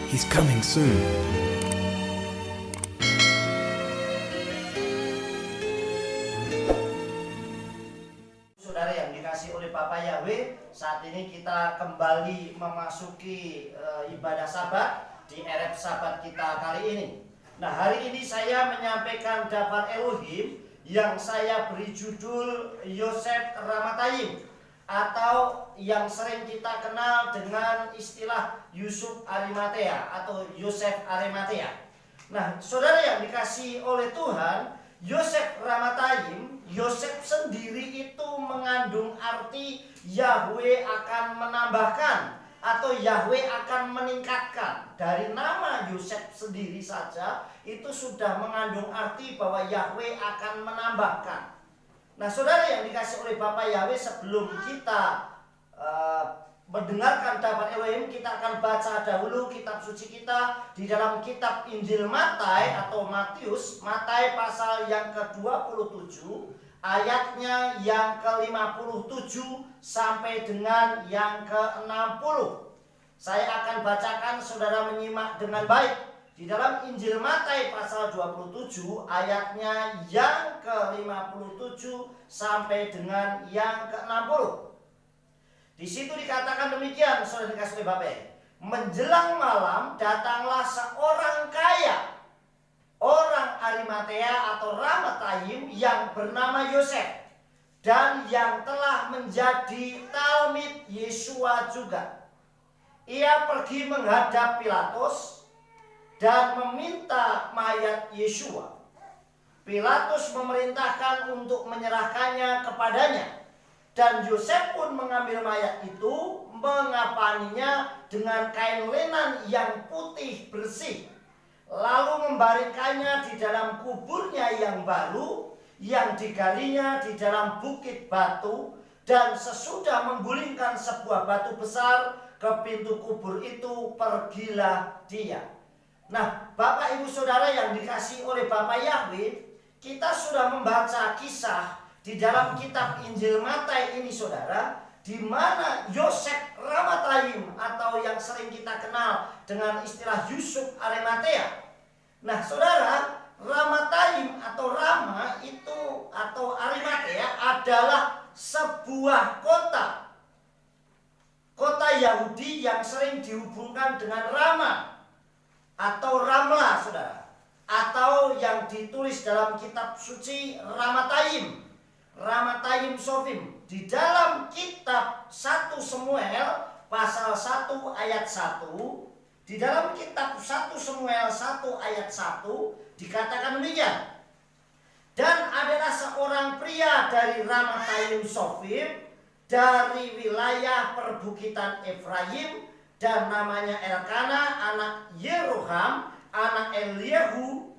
He's coming soon. Saudara yang dikasih oleh Bapak Yahweh, saat ini kita kembali memasuki ibadah Sabat di Erev Sabat kita kali ini. Nah, hari ini saya menyampaikan Dabar Elohim yang saya beri judul Yosef Ramatayim, atau yang sering kita kenal dengan istilah Yusuf Arimatea atau Yosef Arimatea. Nah, saudara yang dikasih oleh Tuhan, Yosef Ramatayim, Yosef sendiri itu mengandung arti Yahweh akan menambahkan atau Yahweh akan meningkatkan. Dari nama Yosef sendiri saja itu sudah mengandung arti bahwa Yahweh akan menambahkan. Nah, saudara yang dikasih oleh Bapak Yahweh, sebelum kita mendengarkan Dabar Elohim, kita akan baca dahulu kitab suci kita di dalam kitab Injil Matai atau Matius, Matai pasal yang ke-27, ayatnya yang ke-57 sampai dengan yang ke-60. Saya akan bacakan, saudara menyimak dengan baik. Di dalam Injil Matai pasal 27 ayatnya yang ke-57 sampai dengan yang ke-60. Di situ dikatakan demikian, saudara dikasih oleh Bapak. Menjelang malam datanglah seorang kaya, orang Arimatea atau Ramatayim yang bernama Yosef, dan yang telah menjadi talmid Yesua juga. Ia pergi menghadap Pilatus dan meminta mayat Yesua. Pilatus memerintahkan untuk menyerahkannya kepadanya, dan Yosef pun mengambil mayat itu, mengapaninya dengan kain lenan yang putih bersih, lalu membaringkannya di dalam kuburnya yang baru, yang digalinya di dalam bukit batu. Dan sesudah menggulingkan sebuah batu besar ke pintu kubur itu, pergilah dia. Nah, Bapak Ibu Saudara yang dikasih oleh Bapak Yahweh, kita sudah membaca kisah di dalam kitab Injil Matai ini, saudara, di mana Yosef Ramatayim atau yang sering kita kenal dengan istilah Yusuf Arimatea. Nah, saudara, Ramatayim atau Rama itu atau Arimatea adalah sebuah kota Yahudi yang sering dihubungkan dengan Rama atau Ramla, saudara, atau yang ditulis dalam kitab suci Ramatayim Sofim. Di dalam kitab 1 Samuel pasal 1 ayat 1, di dalam kitab 1 Samuel 1 ayat 1 dikatakan demikian. Dan adalah seorang pria dari Ramatayim Sofim, dari wilayah perbukitan Efraim, dan namanya Elkana anak Yeroham, anak Elihu,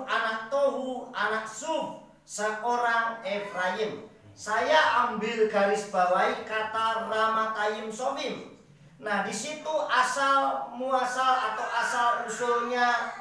anak Tohu, anak Suf, seorang Efraim. Saya ambil garis bawahi kata Ramatayim Sofim. Nah, di situ asal muasal atau asal usulnya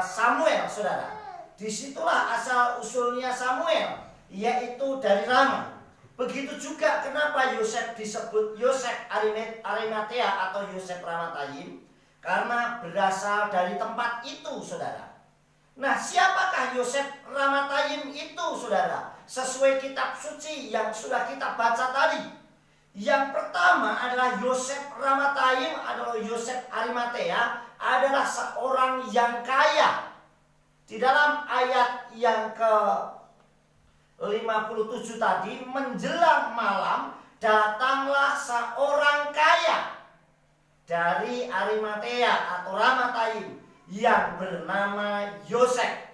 Samuel, saudara. Disitulah asal usulnya Samuel, yaitu dari Rama. Begitu juga kenapa Yosef disebut Yosef Arimatea atau Yosef Ramatayim, karena berasal dari tempat itu, saudara. Nah, siapakah Yosef Ramatayim itu, saudara? Sesuai kitab suci yang sudah kita baca tadi. Yang pertama adalah Yosef Ramatayim adalah Yosef Arimatea adalah seorang yang kaya. Di dalam ayat yang ke-57 tadi, menjelang malam datanglah seorang kaya dari Arimatea atau Ramatayim yang bernama Yosef.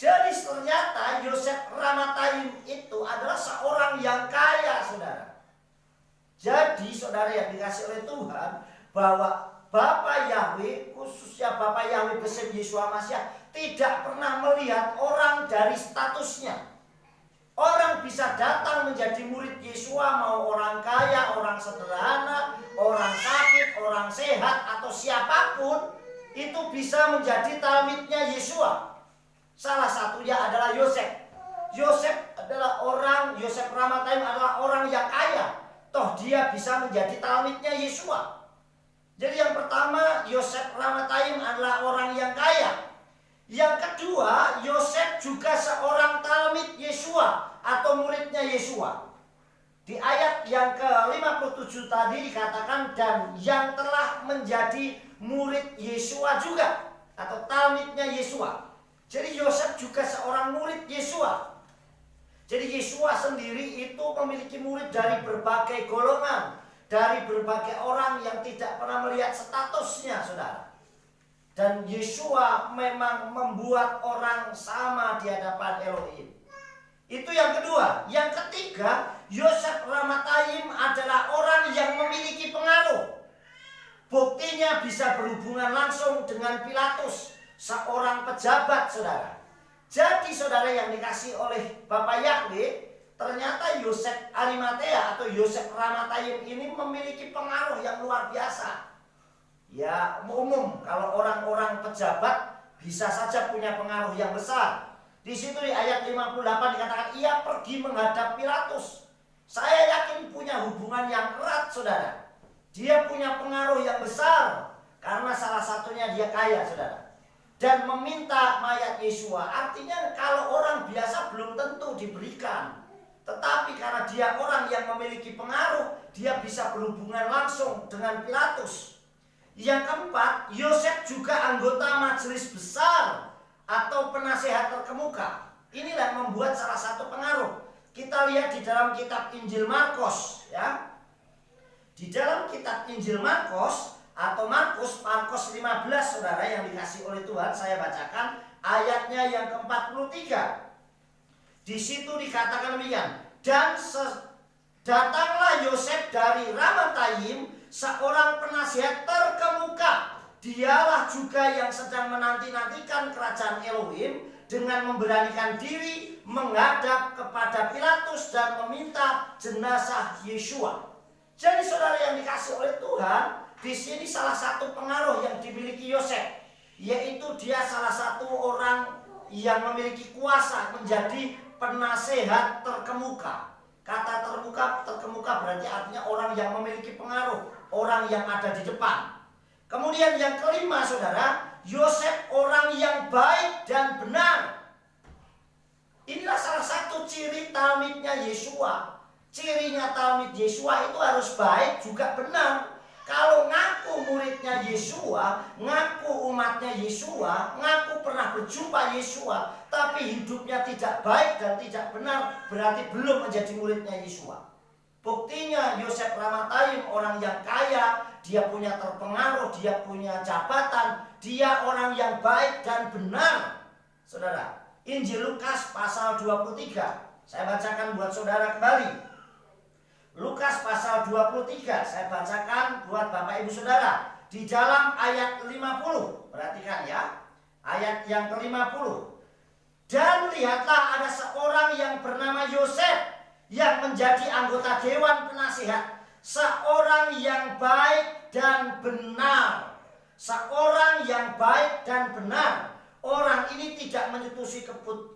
Jadi ternyata Yosef Ramatayim itu adalah seorang yang kaya, saudara. Jadi saudara yang dikasih oleh Tuhan, bahwa Bapak Yahweh, khususnya Bapak Yahweh Besar Yesua Masya, tidak pernah melihat orang dari statusnya. Orang bisa datang menjadi murid Yesua, mau orang kaya, orang sederhana, orang sakit, orang sehat, atau siapapun, itu bisa menjadi talmidnya Yesua. Salah satunya adalah Yosef. Yosef Ramatayim adalah orang yang kaya. Toh dia bisa menjadi talmidnya Yesua. Jadi yang pertama, Ramatayim adalah orang yang kaya. Yang kedua, Yosef juga seorang talmid Yesua atau muridnya Yesua. Di ayat yang ke-57 tadi dikatakan dan yang telah menjadi murid Yesua juga atau talmidnya Yesua. Jadi Yosef juga seorang murid Yesua. Jadi Yesua sendiri itu memiliki murid dari berbagai golongan, dari berbagai orang yang tidak pernah melihat statusnya, saudara. Dan Yesua memang membuat orang sama di hadapan Elohim. Itu yang kedua. Yang ketiga, Yosef Ramatayim adalah orang yang memiliki pengaruh. Buktinya bisa berhubungan langsung dengan Pilatus, seorang pejabat, saudara. Jadi saudara yang dikasih oleh Bapak Yahweh, ternyata Yosef Arimatea atau Yosef Ramatayim ini memiliki pengaruh yang luar biasa. Ya umum kalau orang-orang pejabat bisa saja punya pengaruh yang besar. Di situ di ayat 58 dikatakan ia pergi menghadap Pilatus. Saya yakin punya hubungan yang erat, saudara. Dia punya pengaruh yang besar karena salah satunya dia kaya, saudara. Dan meminta mayat Yesua. Artinya kalau orang biasa belum tentu diberikan. Tetapi karena dia orang yang memiliki pengaruh, dia bisa berhubungan langsung dengan Pilatus. Yang keempat, Yosef juga anggota majelis besar atau penasehat terkemuka. Inilah yang membuat salah satu pengaruh. Kita lihat di dalam kitab Injil Markus, ya. Di dalam kitab Injil Markus atau Markus 15, saudara yang dikasih oleh Tuhan, saya bacakan ayatnya yang ke-43. Di situ dikatakan demikian, dan datanglah Yosef dari Ramatayim, seorang penasihat terkemuka. Dialah juga yang sedang menanti-nantikan kerajaan Elohim dengan memberanikan diri menghadap kepada Pilatus dan meminta jenazah Yesua. Jadi saudara yang dikasih oleh Tuhan, di sini salah satu pengaruh yang dimiliki Yosef, yaitu dia salah satu orang yang memiliki kuasa menjadi penasehat terkemuka. Kata terkemuka berarti artinya orang yang memiliki pengaruh, orang yang ada di depan. Kemudian yang kelima, saudara, Yosef orang yang baik dan benar. Inilah salah satu ciri talmidnya Yesua. Cirinya talmid Yesua itu harus baik juga benar. Kalau ngaku muridnya Yesua, ngaku umatnya Yesua, ngaku pernah berjumpa Yesua, tapi hidupnya tidak baik dan tidak benar, berarti belum menjadi muridnya Yesua. Buktinya Yosef Ramatayim orang yang kaya, dia punya terpengaruh, dia punya jabatan, dia orang yang baik dan benar. Saudara, Injil Lukas pasal 23. Saya bacakan buat saudara kembali. Lukas pasal 23, saya bacakan buat Bapak Ibu Saudara. Di dalam ayat 50, perhatikan ya. Ayat yang ke-50. Dan lihatlah ada seorang yang bernama Yosef yang menjadi anggota dewan penasihat. Seorang yang baik dan benar. Seorang yang baik dan benar. Orang ini tidak menyetusi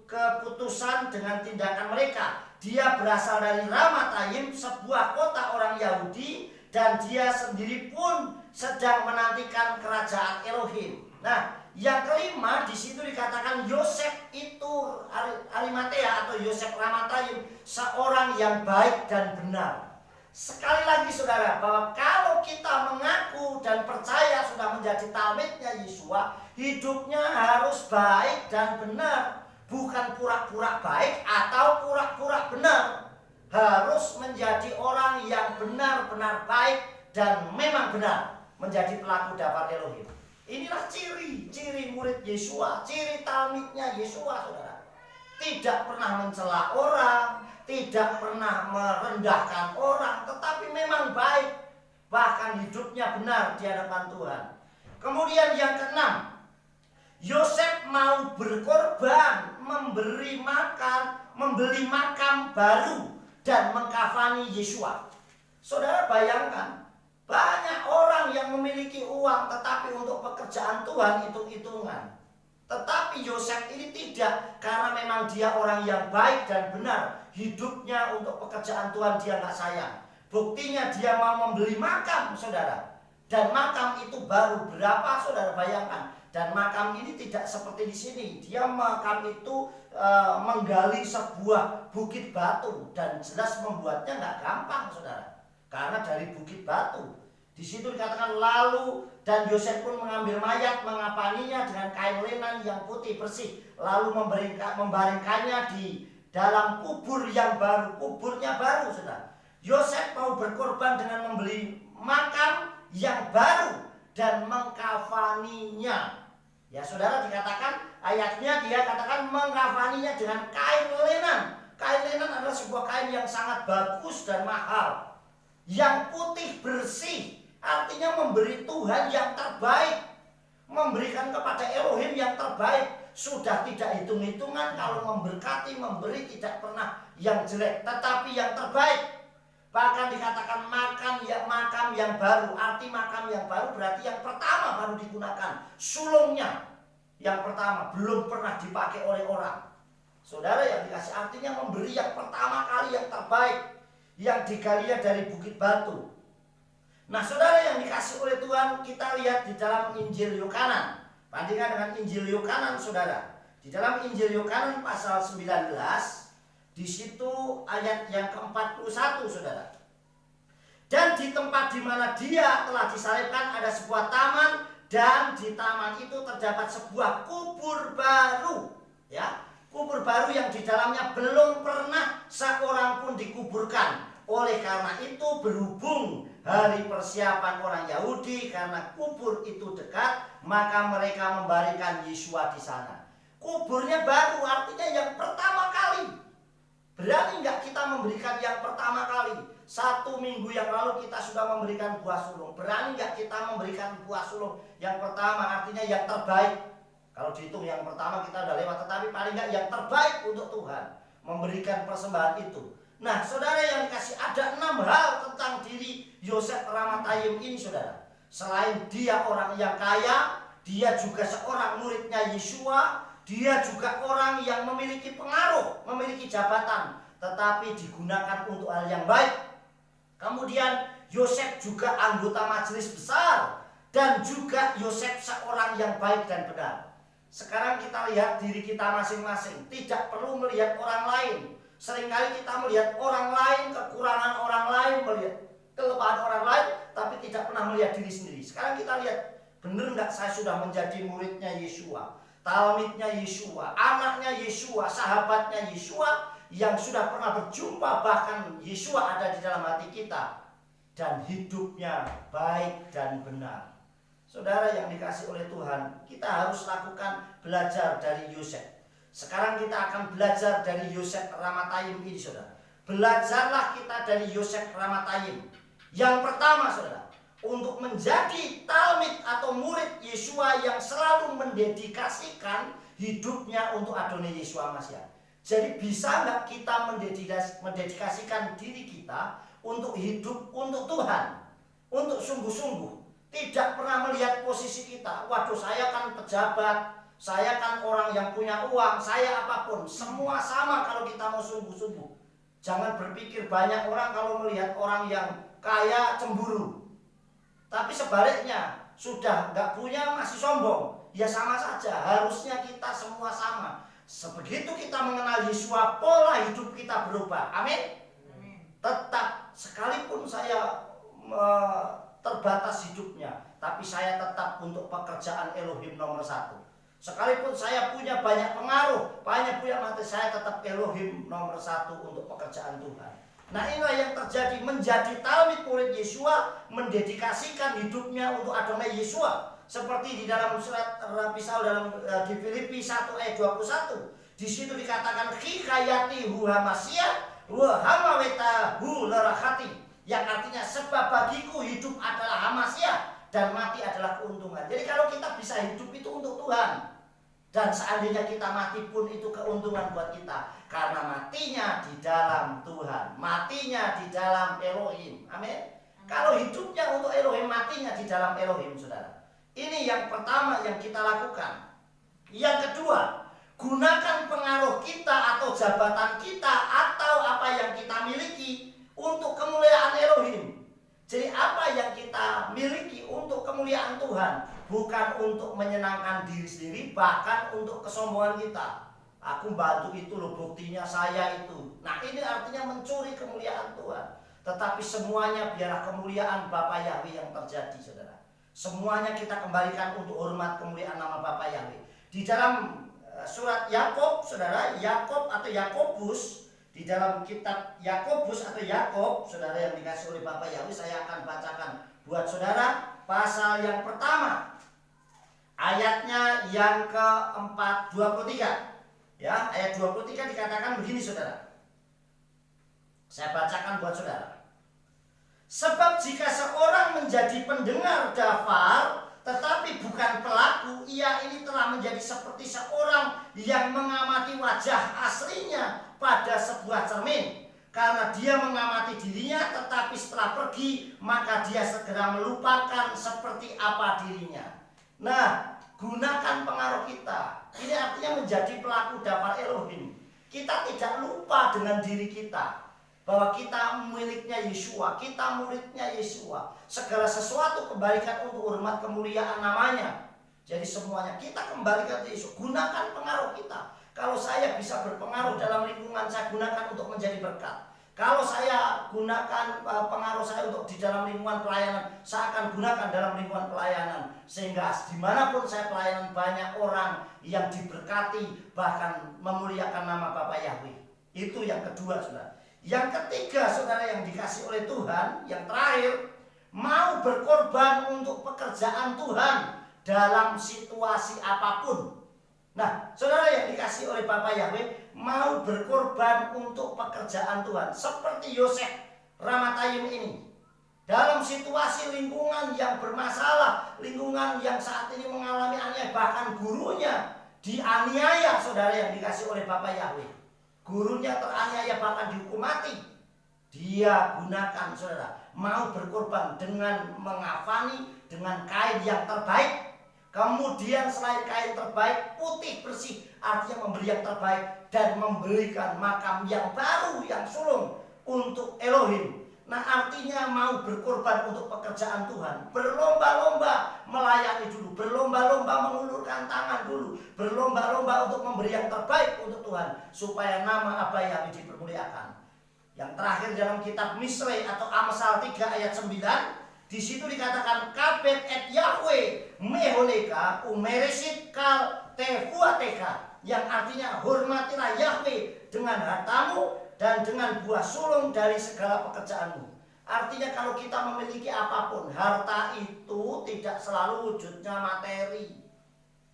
keputusan dengan tindakan mereka. Dia berasal dari Ramatayim, sebuah kota orang Yahudi, dan dia sendiri pun sedang menantikan kerajaan Elohim. Nah, yang kelima di situ dikatakan Yosef itu Arimatea atau Yosef Ramatayim, seorang yang baik dan benar. Sekali lagi saudara, bahwa kalau kita mengaku dan percaya sudah menjadi talmidnya Yesua, hidupnya harus baik dan benar. Bukan pura-pura baik atau pura-pura benar. Harus menjadi orang yang benar-benar baik dan memang benar menjadi pelaku dapat Elohim. Inilah ciri murid Yesua, ciri talmidnya Yesua, saudara. Tidak pernah mencela orang, tidak pernah merendahkan orang, tetapi memang baik, bahkan hidupnya benar di hadapan Tuhan. Kemudian yang keenam, Yosef mau berkorban, membeli makam baru dan mengkafani Yesua. Saudara bayangkan, banyak orang yang memiliki uang tetapi untuk pekerjaan Tuhan hitung-hitungan. Tetapi Yosef ini tidak, karena memang dia orang yang baik dan benar. Hidupnya untuk pekerjaan Tuhan dia nggak sayang. Buktinya dia mau membeli makam, saudara. dan makam itu baru. Berapa saudara bayangkan? Dan makam ini tidak seperti di sini. Dia makam itu menggali sebuah bukit batu, dan jelas membuatnya nggak gampang saudara, karena dari bukit batu. Di situ dikatakan lalu dan Yosef pun mengambil mayat, mengapaninya dengan kain lenan yang putih bersih, lalu membaringkannya di dalam kubur yang baru. Kuburnya baru saudara. Yosef mau berkorban dengan membeli makam yang baru dan mengkafaninya. Ya saudara, dikatakan ayatnya dia katakan mengkafaninya dengan kain lenan. Kain lenan adalah sebuah kain yang sangat bagus dan mahal, yang putih bersih. Artinya memberi Tuhan yang terbaik, memberikan kepada Elohim yang terbaik. Sudah tidak hitung-hitungan kalau memberkati, memberi tidak pernah yang jelek, tetapi yang terbaik. Bahkan dikatakan makam yang baru. Arti makam yang baru berarti yang pertama baru digunakan. Sulungnya yang pertama belum pernah dipakai oleh orang. Saudara yang dikasih, artinya memberi yang pertama kali yang terbaik, yang digalinya dari bukit batu. Nah saudara yang dikasih oleh Tuhan, kita lihat di dalam Injil Yohanan. Bandingkan dengan Injil Yohanan saudara. Di dalam Injil Yohanan pasal 19, di situ ayat yang ke-41 saudara. Dan di tempat di mana dia telah disalibkan ada sebuah taman, dan di taman itu terdapat sebuah kubur baru. Ya, kubur baru yang di dalamnya belum pernah seorang pun dikuburkan. Oleh karena itu berhubung hari persiapan orang Yahudi, karena kubur itu dekat, maka mereka membaringkan Yesua di sana. Kuburnya baru, artinya yang pertama kali. Berani nggak kita memberikan yang pertama kali? 1 minggu yang lalu kita sudah memberikan buah sulung. Berani nggak kita memberikan buah sulung yang pertama, artinya yang terbaik? Kalau dihitung yang pertama kita udah lewat, tetapi paling nggak yang terbaik untuk Tuhan, memberikan persembahan itu. Nah saudara yang dikasih, ada 6 hal tentang diri Yosef Ramatayim ini saudara. Selain dia orang yang kaya, dia juga seorang muridnya Yesua. Dia juga orang yang memiliki pengaruh, memiliki jabatan, tetapi digunakan untuk hal yang baik. Kemudian Yosef juga anggota majelis besar, dan juga Yosef seorang yang baik dan benar. Sekarang kita lihat diri kita masing-masing, tidak perlu melihat orang lain. Seringkali kita melihat orang lain, kekurangan orang lain, melihat kelemahan orang lain, tapi tidak pernah melihat diri sendiri. Sekarang kita lihat, benar nggak saya sudah menjadi muridnya Yesua, talmidnya Yesua, anaknya Yesua, sahabatnya Yesua, yang sudah pernah berjumpa, bahkan Yesua ada di dalam hati kita, dan hidupnya baik dan benar. Saudara yang dikasih oleh Tuhan, kita harus lakukan belajar dari Yosef. Sekarang kita akan belajar dari Yosef Ramatayim ini saudara. Belajarlah kita dari Yosef Ramatayim. Yang pertama saudara, untuk menjadi talmid atau murid Yesua yang selalu mendedikasikan hidupnya untuk Adonai Yesua Masias. Jadi bisa nggak kita mendedikasikan diri kita untuk hidup untuk Tuhan, untuk sungguh-sungguh, tidak pernah melihat posisi kita. Waduh, saya kan pejabat, saya kan orang yang punya uang, saya apapun, semua sama kalau kita mau sungguh-sungguh. Jangan berpikir banyak orang kalau melihat orang yang kaya cemburu. Tapi sebaliknya, sudah nggak punya masih sombong. Ya sama saja, harusnya kita semua sama. Sebegitu kita mengenal Yesua, pola hidup kita berubah. Amin. Tetap, sekalipun saya terbatas hidupnya, tapi saya tetap untuk pekerjaan Elohim nomor 1. Sekalipun saya punya banyak pengaruh, banyak punya mati, saya tetap Elohim nomor 1 untuk pekerjaan Tuhan. Nah inilah yang terjadi, menjadi talmid murid Yesua, mendedikasikan hidupnya untuk Adonai Yesua. Seperti di dalam surat Pisau di Filipi 1 ayat 21. Di situ dikatakan hikayati hu hamasia wa hamaweta hu lerahati, yang artinya sebab bagiku hidup adalah hamasia dan mati adalah keuntungan. Jadi kalau kita bisa hidup itu untuk Tuhan, dan seandainya kita mati pun itu keuntungan buat kita, karena matinya di dalam Tuhan, matinya di dalam Elohim. Amin. Kalau hidupnya untuk Elohim, matinya di dalam Elohim saudara. Ini yang pertama yang kita lakukan. Yang kedua, gunakan pengaruh kita atau jabatan kita atau apa yang kita miliki untuk kemuliaan Elohim. Jadi apa yang kita miliki untuk kemuliaan Tuhan, bukan untuk menyenangkan diri sendiri, bahkan untuk kesombongan kita. Aku bantu itu loh, buktinya saya itu. Nah, ini artinya mencuri kemuliaan Tuhan. Tetapi semuanya biarlah kemuliaan Bapa Yahweh yang terjadi, saudara. Semuanya kita kembalikan untuk hormat kemuliaan nama Bapa Yahweh. Di dalam surat Yakob, saudara, Yakob atau Yakobus, di dalam kitab Yakobus atau Yakob, saudara yang dikasih oleh Bapa Yahweh, saya akan bacakan buat saudara pasal yang pertama, ayatnya yang ke-23. Ya, ayat 23 dikatakan begini, saudara. Saya bacakan buat saudara. Sebab jika seorang menjadi pendengar dafar tetapi bukan pelaku, ia ini telah menjadi seperti seorang yang mengamati wajah aslinya pada sebuah cermin. Karena dia mengamati dirinya, tetapi setelah pergi maka dia segera melupakan seperti apa dirinya. Nah, gunakan pengaruh kita. Ini artinya menjadi pelaku dafar Elohim. Kita tidak lupa dengan diri kita, bahwa kita miliknya Yeshua, kita muridnya Yeshua. Segala sesuatu kembalikan untuk hormat kemuliaan namanya. Jadi semuanya kita kembalikan ke Yesus. Gunakan pengaruh kita. Kalau saya bisa berpengaruh dalam lingkungan, saya gunakan untuk menjadi berkat. Kalau saya gunakan pengaruh saya untuk di dalam lingkungan pelayanan, saya akan gunakan dalam lingkungan pelayanan. Sehingga dimanapun saya pelayanan, banyak orang yang diberkati, bahkan memuliakan nama Bapa Yahweh. Itu yang kedua, saudara. Yang ketiga, saudara yang dikasih oleh Tuhan, yang terakhir, mau berkorban untuk pekerjaan Tuhan dalam situasi apapun. Nah, saudara yang dikasih oleh Bapa Yahweh, mau berkorban untuk pekerjaan Tuhan. Seperti Yosef Ramatayim ini. Dalam situasi lingkungan yang bermasalah, lingkungan yang saat ini mengalami aniaya, bahkan gurunya dianiaya, saudara yang dikasih oleh Bapa Yahweh. Gurunya teraniaya, bahkan dihukum mati. Dia gunakan, saudara, mau berkorban dengan mengafani dengan kain yang terbaik. Kemudian selain kain terbaik, putih bersih, artinya memberi yang terbaik dan memberikan makam yang baru, yang sulung untuk Elohim. Nah, artinya mau berkorban untuk pekerjaan Tuhan. Berlomba-lomba melayani dulu, berlomba-lomba mengulurkan tangan dulu, berlomba-lomba untuk memberi yang terbaik untuk Tuhan, supaya nama Abba Yahweh dipermuliakan. Yang terakhir dalam kitab Misrei atau Amsal 3 ayat 9, di situ dikatakan kabet et Yahweh meholeka umeresit kal tefuateka, yang artinya hormatilah Yahweh dengan hartamu dan dengan buah sulung dari segala pekerjaanmu. Artinya kalau kita memiliki apapun, harta itu tidak selalu wujudnya materi.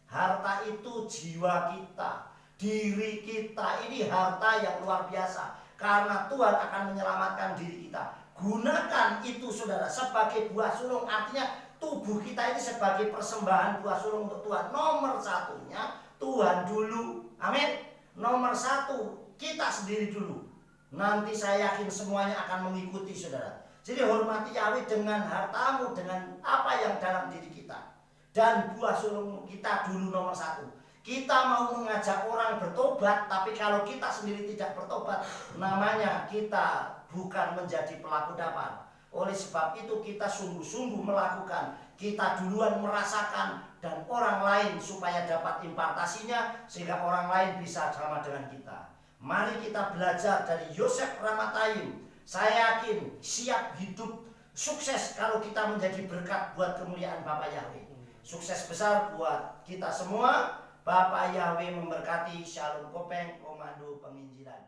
Harta itu jiwa kita, diri kita. Ini harta yang luar biasa, karena Tuhan akan menyelamatkan diri kita. Gunakan itu, saudara, sebagai buah sulung. Artinya tubuh kita ini sebagai persembahan buah sulung untuk Tuhan. Nomor satunya Tuhan dulu. Amin. Nomor satu kita sendiri dulu. Nanti saya yakin semuanya akan mengikuti, saudara. Jadi hormati Yahweh dengan hartamu, dengan apa yang dalam diri kita. Dan buah sulung kita dulu nomor satu. Kita mau mengajak orang bertobat, tapi kalau kita sendiri tidak bertobat, namanya kita bukan menjadi pelaku dafar. Oleh sebab itu kita sungguh-sungguh melakukan. Kita duluan merasakan dan orang lain supaya dapat impartasinya, sehingga orang lain bisa sama dengan kita. Mari kita belajar dari Yosef Ramatayim. Saya yakin siap hidup sukses kalau kita menjadi berkat buat kemuliaan Bapa Yahweh. Sukses besar buat kita semua. Bapa Yahweh memberkati. Shalom Kopeng, Komando Penginjilan.